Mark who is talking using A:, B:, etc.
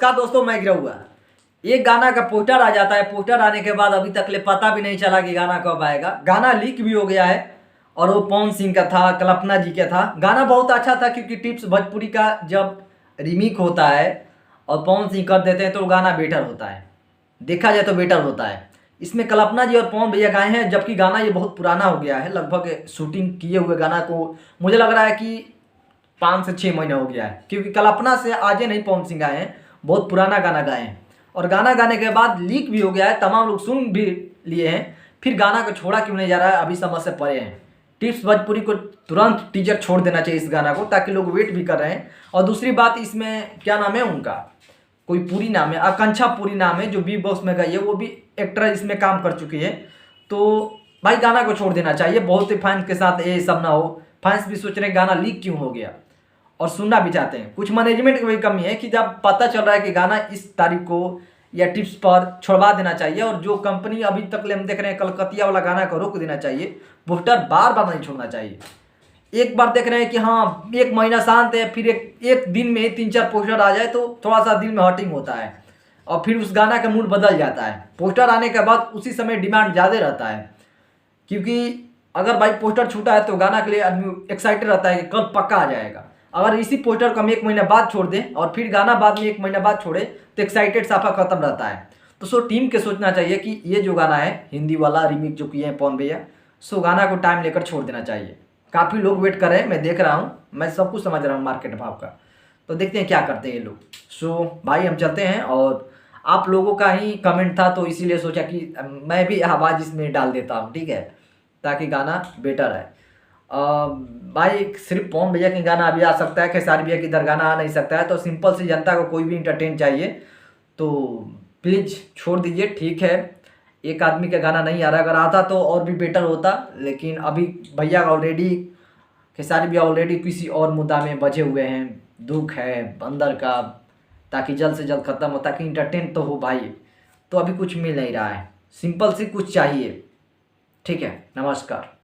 A: नमस्कार दोस्तों, मैं गिरा हुआ। एक गाना का पोस्टर आ जाता है, पोस्टर आने के बाद अभी तक ले पता भी नहीं चला कि गाना कब आएगा। गाना लीक भी हो गया है और वो पवन सिंह का था, कल्पना जी का था। गाना बहुत अच्छा था क्योंकि टिप्स भोजपुरी का जब रीमेक होता है और पवन सिंह कर देते हैं तो गाना बेटर होता है, देखा जाए तो बेटर होता है। इसमें कल्पना जी और पवन भैया गाए हैं, जबकि गाना ये बहुत पुराना हो गया है। लगभग शूटिंग किए हुए गाना को मुझे लग रहा है कि 5 से 6 महीने हो गया है, क्योंकि कल्पना से आगे नहीं पवन सिंह गाए हैं, बहुत पुराना गाना गाए हैं। और गाना गाने के बाद लीक भी हो गया है, तमाम लोग सुन भी लिए हैं, फिर गाना को छोड़ा क्यों नहीं जा रहा है, अभी समझ से परे हैं। टिप्स भोजपुरी को तुरंत टीजर छोड़ देना चाहिए इस गाना को, ताकि लोग वेट भी कर रहे हैं। और दूसरी बात, इसमें क्या नाम है उनका, कोई पूरी नाम है, आकांक्षा पूरी नाम है, जो बिग बॉस में गई है, वो भी एक्टर इसमें काम कर चुकी है। तो भाई गाना को छोड़ देना चाहिए। बहुत से फैंस के साथ ये सब ना हो, फैंस भी सोच रहे हैं गाना लीक क्यों हो गया और सुनना भी चाहते हैं। कुछ मैनेजमेंट की भी कमी है कि जब पता चल रहा है कि गाना इस तारीख को या टिप्स पर छोड़वा देना चाहिए, और जो कंपनी अभी तक ले हम देख रहे हैं कलकतिया वाला गाना को रोक देना चाहिए। पोस्टर बार बार नहीं छोड़ना चाहिए। एक बार देख रहे हैं कि हाँ एक महीना शांत है, फिर एक दिन में 3-4 पोस्टर आ जाए तो थोड़ा सा दिल में हर्टिंग होता है और फिर उस गाना का मूड बदल जाता है। पोस्टर आने के बाद उसी समय डिमांड ज़्यादा रहता है, क्योंकि अगर भाई पोस्टर छूटा है तो गाना के लिए आदमी एक्साइटेड रहता है कि कल पक्का आ जाएगा। अगर इसी पोस्टर को हम 1 महीने बाद छोड़ दें और फिर गाना बाद में 1 महीने बाद छोड़े तो एक्साइटेड साफा खत्म रहता है। तो सो टीम के सोचना चाहिए कि ये जो गाना है हिंदी वाला रीमिक्स जो किए हैं पवन भैया, सो गाना को टाइम लेकर छोड़ देना चाहिए। काफ़ी लोग वेट कर रहे हैं, मैं देख रहा हूँ, मैं सब कुछ समझ रहा हूँ मार्केट भाव का। तो देखते हैं क्या करते हैं ये लोग। सो भाई हम चलते हैं, और आप लोगों का ही कमेंट था तो इसीलिए सोचा कि मैं भी आवाज़ इसमें डाल देता हूँ, ठीक है, ताकि गाना बेटर है। भाई सिर्फ पवन भैया की गाना अभी आ सकता है, खेसारी भैया की इधर गाना आ नहीं सकता है। तो सिंपल सी जनता को कोई भी इंटरटेन चाहिए तो प्लीज़ छोड़ दीजिए, ठीक है। एक आदमी का गाना नहीं आ रहा, अगर आता तो और भी बेटर होता, लेकिन अभी भैया ऑलरेडी, खेसारी भैया ऑलरेडी किसी और मुद्दा में बचे हुए हैं, दुख है अंदर का, ताकि जल्द से जल्द ख़त्म हो, ताकि इंटरटेन तो हो भाई। तो अभी कुछ मिल नहीं रहा है, सिंपल सी कुछ चाहिए, ठीक है। नमस्कार।